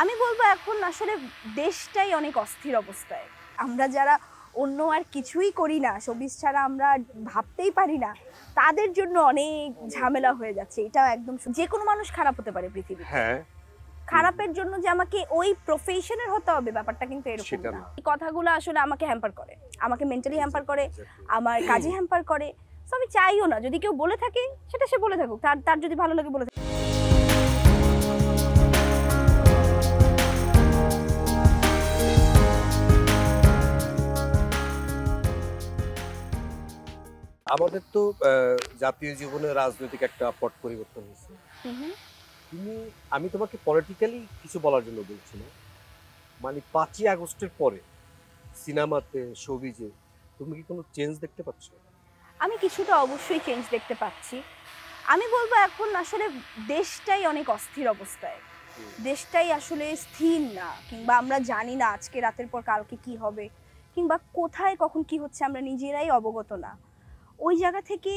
আমি বলবো এখন আসলে দেশটাই অনেক অস্থির অবস্থায়। আমরা যারা অন্য আর কিছুই করি না, শোবিজ ছাড়া আমরা ভাবতেই পারি না, তাদের জন্য অনেক ঝামেলা হয়ে যাচ্ছে। এটা একদম যেকোনো মানুষ খারাপ হতে পারে পৃথিবীতে। হ্যাঁ, খারাপের জন্য যে আমাকে ওই প্রফেশনের হতে হবে ব্যাপারটা কিন্তু এরকম সেটা না। না। এই কথাগুলো আসলে আমাকে হ্যাম্পার করে। আমাকে মেন্টালি হ্যাম্পার করে, এক্সাক্টলি। আমার কাজে হ্যাম্পার করে। সো আমি চাইও না যদি কেউ বলে থাকে সেটা সে বলে থাকুক। তার তার যদি ভালো লাগে বলে থাকুক। আমাদের তো জাতীয় জীবনে রাজনৈতিক একটা পট পরিবর্তন হয়েছে। হুম, হুম। তুমি আমি তোমাকে পলিটিক্যালি কিছু বলার জন্য বলছি না। মানে ৫ই আগস্টের পরে সিনেমাতে, শোবিজে তুমি কি কোনো চেঞ্জ দেখতে পাচ্ছ? আমি কিছুটা অবশ্যই চেঞ্জ দেখতে পাচ্ছি। আমি বলবো এখন আসলে দেশটাই অনেক অস্থির অবস্থায়। দেশটাই আসলে স্থির না, কিংবা আমরা জানি না আজকে রাতের পর কালকে কি হবে, কিংবা কোথায় কখন কি হচ্ছে আমরা নিজেরাই অবগত না। ওই জায়গা থেকে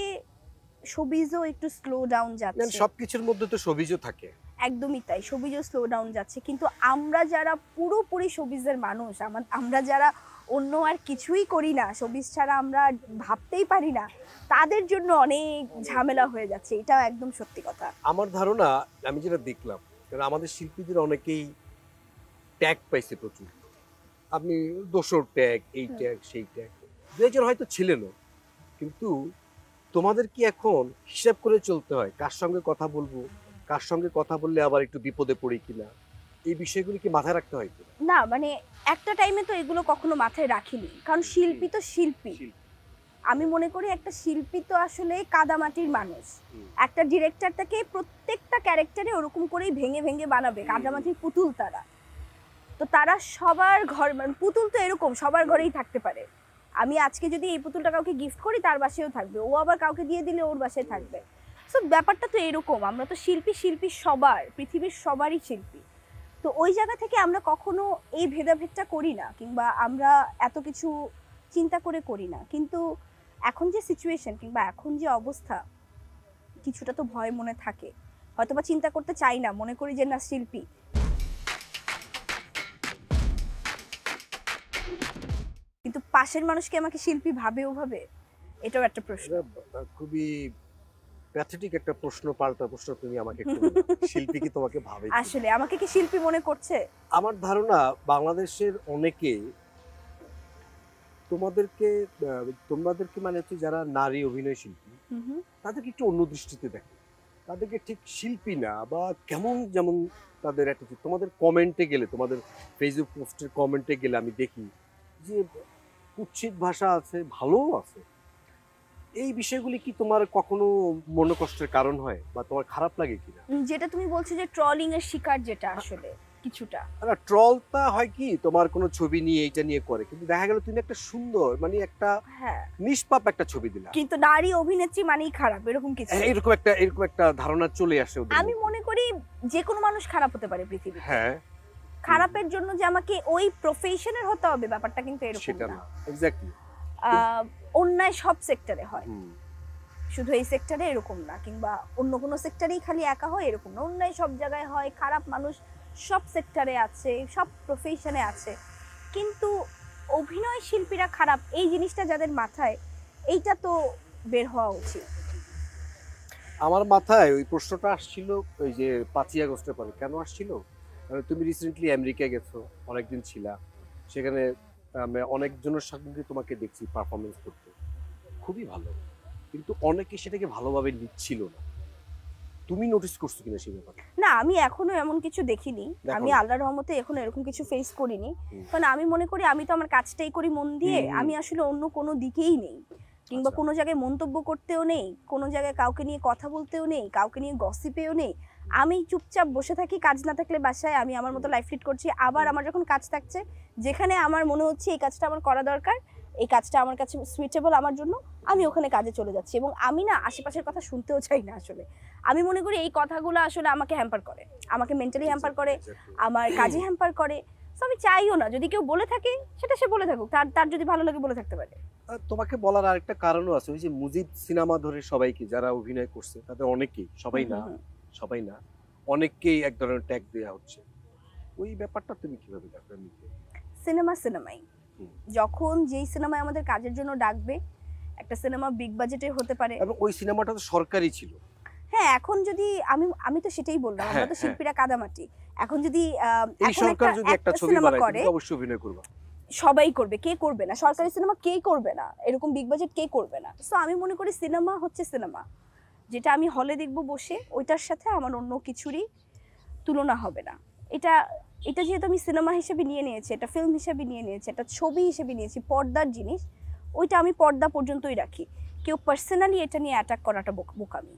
শোবিজও একটু স্লো ডাউন যাচ্ছে। সবকিছুর মধ্যে তো শোবিজও থাকে। একদমই তাই, শোবিজও স্লো ডাউন যাচ্ছে। কিন্তু আমরা যারা পুরোপুরি শোবিজের মানুষ, আমরা যারা অন্য আর কিছুই করি না, শোবিজ ছাড়া আমরা ভাবতেই পারি না, তাদের জন্য অনেক ঝামেলা হয়ে যাচ্ছে। এটাও একদম সত্যি কথা। আমার ধারণা, আমি যেটা দেখলাম, কারণ আমাদের শিল্পীদের অনেকেই ট্যাগ পাইছে প্রচুর। আপনি দোসর ট্যাগ, এই ট্যাগ, সেই ট্যাগ, দু একজন হয়তো ছিলেনও, কিন্তু তোমাদের কি এখন হিসাব করে চলতে হয় কার সঙ্গে কথা বলবো, কার সঙ্গে কথা বললে আবার একটু বিপদে পড়ি কিনা, এই বিষয়গুলি কি মাথায় রাখতে হয় কিনা? না মানে একটা টাইমে তো এগুলো কখনো মাথায় রাখিনি, কারণ শিল্পী তো শিল্পী। আমি মনে করি একটা শিল্পী তো আসলে কাদামাটির মানুষ। একটা ডিরেক্টর তাকে প্রত্যেকটা ক্যারেক্টারে ওরকম করেই ভেঙে ভেঙে বানাবে, কাদামাটির পুতুল তারা। তো তারা সবার ঘর, মানে পুতুল তো এরকম সবার ঘরেই থাকতে পারে। আমি আজকে যদি এই পুতুলটা কাউকে গিফট করি, তার বাসায়ও থাকবে, ও আবার কাউকে দিয়ে দিলে ওর বাসায় থাকবে। সো ব্যাপারটা তো এরকম, আমরা তো শিল্পী, শিল্পী সবার, পৃথিবীর সবারই শিল্পী। তো ওই জায়গা থেকে আমরা কখনো এই ভেদাভেদটা করি না, কিংবা আমরা এত কিছু চিন্তা করে করি না। কিন্তু এখন যে সিচুয়েশন কিংবা এখন যে অবস্থা, কিছুটা তো ভয় মনে থাকে। হয়তোবা চিন্তা করতে চাই না, মনে করি যে না শিল্পী, কিন্তু পাশের মানুষকে আমাকে শিল্পী ভাবে ওভাবে, এটাও একটা প্রশ্ন। এটা খুবই প্যাথেটিক একটা প্রশ্ন, পাল্টা প্রশ্ন তুমি আমাকে করলে। শিল্পী কি তোমাকে ভাবে কি? আসলে আমাকে কি শিল্পী মনে করছে? আমার ধারণা বাংলাদেশের অনেকে তোমাদেরকে তোমাদেরকে মানে হচ্ছে যারা নারী অভিনয় শিল্পী, হুম হুম। তাদেরকে একটু অন্য দৃষ্টিতে দেখে। তাদেরকে ঠিক শিল্পী না, বা কেমন যেমন তাদের অ্যাটিটিউড, তোমাদের কমেন্টে গেলে, তোমাদের ফেসবুক পোস্টের কমেন্টে গেলে আমি দেখি যে কুৎসিত ভাষা আছে, ভালোও আছে। এই বিষয়গুলি কি তোমার কখনো মনোকষ্টের কারণ হয়, বা তোমার খারাপ লাগে কিনা? যেটা তুমি বলছো যে ট্রলিং এর শিকার, যেটা আসলে কিছুটা। না, ট্রলটা হয় কি তোমার কোনো ছবি নিয়ে এইটা নিয়ে করে, কিন্তু দেখা গেল তুমি একটা সুন্দর, মানে একটা হ্যাঁ, নিষ্পাপ একটা ছবি দিলা, কিন্তু নারী অভিনেত্রী মানেই খারাপ, এরকম কিছু। এরকম একটা ধারণা চলে আসে ওদের আমি মধ্যে। মনে করি যে কোনো মানুষ খারাপ হতে পারে পৃথিবীতে। হ্যাঁ, খারাপের জন্য যে আমাকে ওই প্রফেশনের হতে হবে, ব্যাপারটা কিন্তু এরকম সেটা না। না, এক্স্যাক্টলি। অন্যায় সব সেক্টরে হয়, শুধু এই সেক্টরে এরকম না, কিংবা অন্য কোনো সেক্টরেই খালি একা হয় এরকম না। অন্যায় সব জায়গায় হয়, খারাপ মানুষ সব সেক্টরে আছে, সব প্রফেশনে আছে। কিন্তু অভিনয় শিল্পীরা খারাপ, এই জিনিসটা যাদের মাথায়, এইটা তো বের হওয়া উচিত। আমার মাথায় ওই প্রশ্নটা আসছিল ওই যে ৫ই আগস্টের পরে। কেন আসছিল? কারণ তুমি রিসেন্টলি আমেরিকা গেছো, অনেকদিন ছিলা সেখানে। আমি অনেকজনের সঙ্গে তোমাকে দেখছি পারফরমেন্স করতে, খুবই ভালো, কিন্তু অনেকে সেটাকে ভালোভাবে নিচ্ছিল না। তুমি নোটিস করছো কিনা সেই ব্যাপারটা? না, আমি এখনো এমন কিছু দেখিনি। দেখো আমি না। আল্লাহর রহমতে এখনো এরকম কিছু ফেস করিনি। হুম। কারণ আমি মনে করি আমি তো আমার কাজটাই করি মন দিয়ে। হুম, হুম। আমি আসলে অন্য কোনো দিকেই নেই, কিংবা আচ্ছা। কোনো জায়গায় মন্তব্য করতেও নেই, কোনো জায়গায় কাউকে নিয়ে কথা বলতেও নেই, কাউকে নিয়ে গসিপেও নেই। আমি চুপচাপ বসে থাকি, কাজ না থাকলে বাসায় আমি আমার মতো লাইফ লিড করছি। আবার আমার যখন কাজ থাকছে, যেখানে আমার মনে হচ্ছে এই কাজটা আমার করা দরকার, এই কাজটা আমার কাছে সুইটেবল আমার জন্য, আমি ওখানে কাজে চলে যাচ্ছি। এবং আমি না আশেপাশের কথা শুনতেও চাই না আসলে। আমি মনে করি এই কথাগুলো আসলে আমাকে হ্যাম্পার করে, আমাকে মেন্টালি হ্যাম্পার করে, আমার কাজে হ্যাম্পার করে। সো আমি চাইও না যদি কেউ বলে থাকে সেটা সে বলে থাকুক, তার তার যদি ভালো লাগে বলে থাকতে পারে। তোমাকে বলার আরেকটা কারণও আছে। ওই যে মুজিব সিনেমা ধরে সবাইকে যারা অভিনয় করছে তাদের অনেকেই, সবাই না, সবাই না, অনেককেই এক ধরনের ট্যাগ দেওয়া হচ্ছে। ওই ব্যাপারটা তুমি কিভাবে দেখো এমনিতে? সিনেমা সিনেমাই, হুম। যখন যেই সিনেমায় আমাদের কাজের জন্য ডাকবে, একটা সিনেমা বিগ বাজেটের হতে পারে। এবং ওই সিনেমাটা তো সরকারি ছিল। হ্যাঁ, এখন যদি আমি তো সেটাই বললাম, আমরা হ্যাঁ, তো হ্যাঁ। শিল্পীরা কাদামাটি। এখন যদি এই এখন সরকার যদি একটা ছবি সিনেমা বানায় করে, তুমি অবশ্যই অভিনয় করবা। সবাই করবে, কে করবে না? সরকারি সিনেমা কে করবে না? এরকম বিগ বাজেট কে করবে না? সো আমি মনে করি সিনেমা হচ্ছে সিনেমা, যেটা আমি হলে দেখব বসে, ওইটার সাথে আমার অন্য কিছুরই তুলনা হবে না। এটা এটা যেহেতু আমি সিনেমা হিসেবে নিয়ে নিয়েছি, এটা ফিল্ম হিসেবে নিয়ে নিয়েছি, এটা ছবি হিসেবে নিয়েছি, পর্দার জিনিস, ওইটা আমি পর্দা পর্যন্তই রাখি। কেউ পার্সোনালি এটা নিয়ে অ্যাটাক করাটা বোকামি।